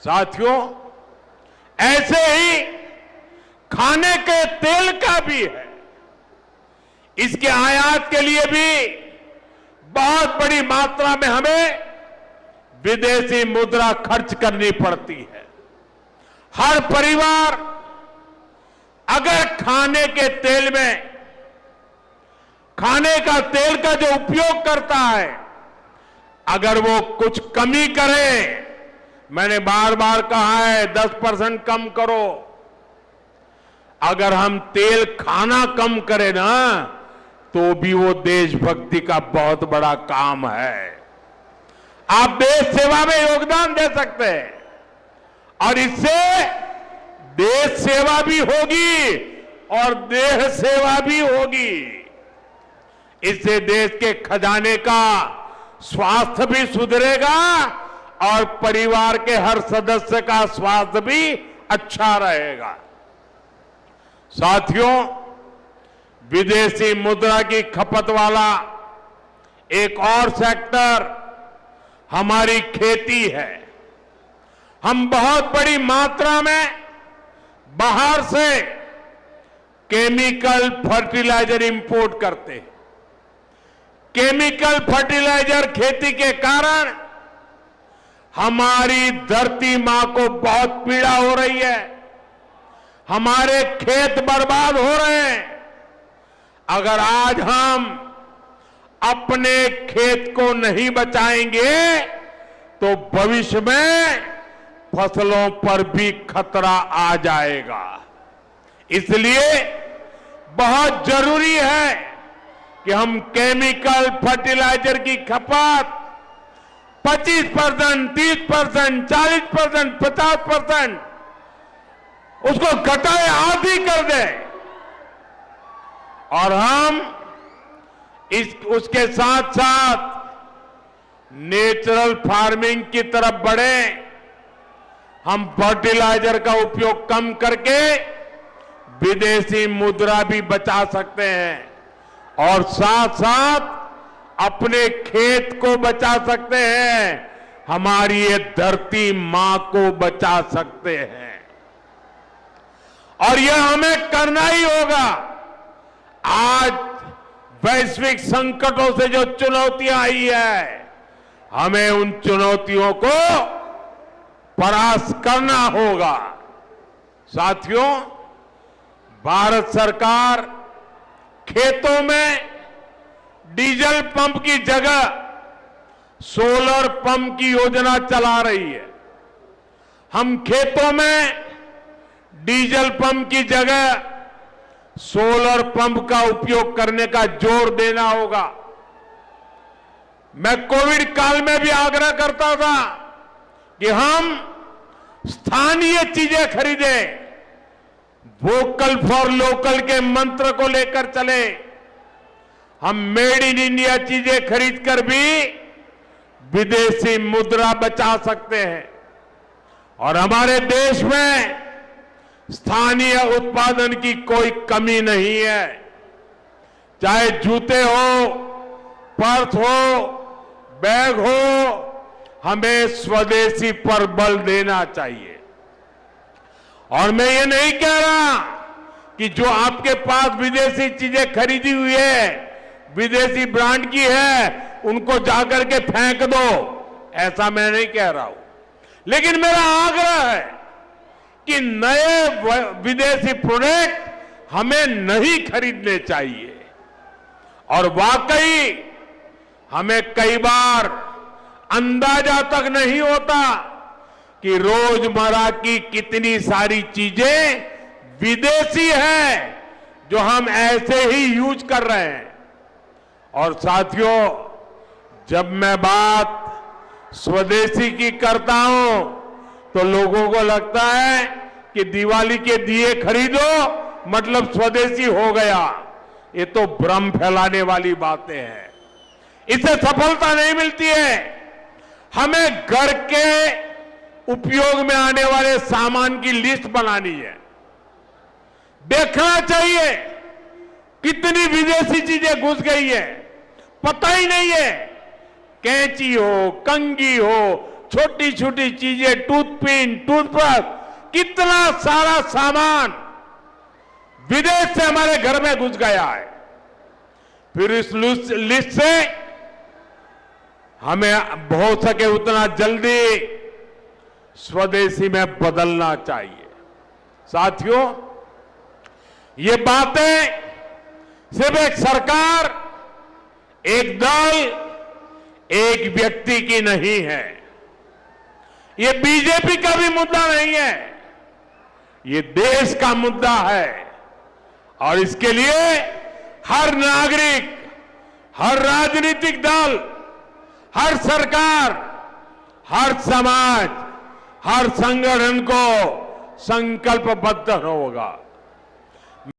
साथियों, ऐसे ही खाने के तेल का भी है। इसके आयात के लिए भी बहुत बड़ी मात्रा में हमें विदेशी मुद्रा खर्च करनी पड़ती है। हर परिवार अगर खाने के तेल में, खाने का तेल का जो उपयोग करता है, अगर वो कुछ कमी करे, मैंने बार बार कहा है 10% कम करो। अगर हम तेल खाना कम करें ना, तो भी वो देशभक्ति का बहुत बड़ा काम है। आप देश सेवा में योगदान दे सकते हैं और इससे देश सेवा भी होगी और देह सेवा भी होगी। इससे देश के खजाने का स्वास्थ्य भी सुधरेगा और परिवार के हर सदस्य का स्वास्थ्य भी अच्छा रहेगा। साथियों, विदेशी मुद्रा की खपत वाला एक और सेक्टर हमारी खेती है। हम बहुत बड़ी मात्रा में बाहर से केमिकल फर्टिलाइजर इंपोर्ट करते हैं। केमिकल फर्टिलाइजर खेती के कारण हमारी धरती मां को बहुत पीड़ा हो रही है। हमारे खेत बर्बाद हो रहे हैं। अगर आज हम अपने खेत को नहीं बचाएंगे तो भविष्य में फसलों पर भी खतरा आ जाएगा। इसलिए बहुत जरूरी है कि हम केमिकल फर्टिलाइजर की खपत 25%, 30%, 40%, 50% उसको घटाए, आधी कर दें और हम उसके साथ साथ नेचुरल फार्मिंग की तरफ बढ़े। हम फर्टिलाइजर का उपयोग कम करके विदेशी मुद्रा भी बचा सकते हैं और साथ साथ अपने खेत को बचा सकते हैं, हमारी ये धरती मां को बचा सकते हैं। और यह हमें करना ही होगा। आज वैश्विक संकटों से जो चुनौतियां आई है, हमें उन चुनौतियों को परास्त करना होगा। साथियों, भारत सरकार खेतों में डीजल पंप की जगह सोलर पंप की योजना चला रही है। हम खेतों में डीजल पंप की जगह सोलर पंप का उपयोग करने का जोर देना होगा। मैं कोविड काल में भी आग्रह करता था कि हम स्थानीय चीजें खरीदें, वोकल फॉर लोकल के मंत्र को लेकर चले। हम मेड इन इंडिया चीजें खरीदकर भी विदेशी मुद्रा बचा सकते हैं और हमारे देश में स्थानीय उत्पादन की कोई कमी नहीं है। चाहे जूते हो, पर्स हो, बैग हो, हमें स्वदेशी पर बल देना चाहिए। और मैं ये नहीं कह रहा कि जो आपके पास विदेशी चीजें खरीदी हुई है, विदेशी ब्रांड की है, उनको जाकर के फेंक दो, ऐसा मैं नहीं कह रहा हूं। लेकिन मेरा आग्रह है कि नए विदेशी प्रोडक्ट हमें नहीं खरीदने चाहिए। और वाकई हमें कई बार अंदाजा तक नहीं होता कि रोजमर्रा की कितनी सारी चीजें विदेशी हैं जो हम ऐसे ही यूज कर रहे हैं। और साथियों, जब मैं बात स्वदेशी की करता हूं तो लोगों को लगता है कि दिवाली के दिए खरीदो मतलब स्वदेशी हो गया। ये तो भ्रम फैलाने वाली बातें हैं। इससे सफलता नहीं मिलती है। हमें घर के उपयोग में आने वाले सामान की लिस्ट बनानी है। देखना चाहिए कितनी विदेशी चीजें घुस गई है, पता ही नहीं है। कैंची हो, कंघी हो, छोटी छोटी चीजें, टूथपिन, टूथब्रश, कितना सारा सामान विदेश से हमारे घर में घुस गया है। फिर इस लिस्ट से हमें हो सके उतना जल्दी स्वदेशी में बदलना चाहिए। साथियों, ये बातें सिर्फ एक सरकार, एक दल, एक व्यक्ति की नहीं है। ये बीजेपी का भी मुद्दा नहीं है, ये देश का मुद्दा है। और इसके लिए हर नागरिक, हर राजनीतिक दल, हर सरकार, हर समाज, हर संगठन को संकल्पबद्ध होगा।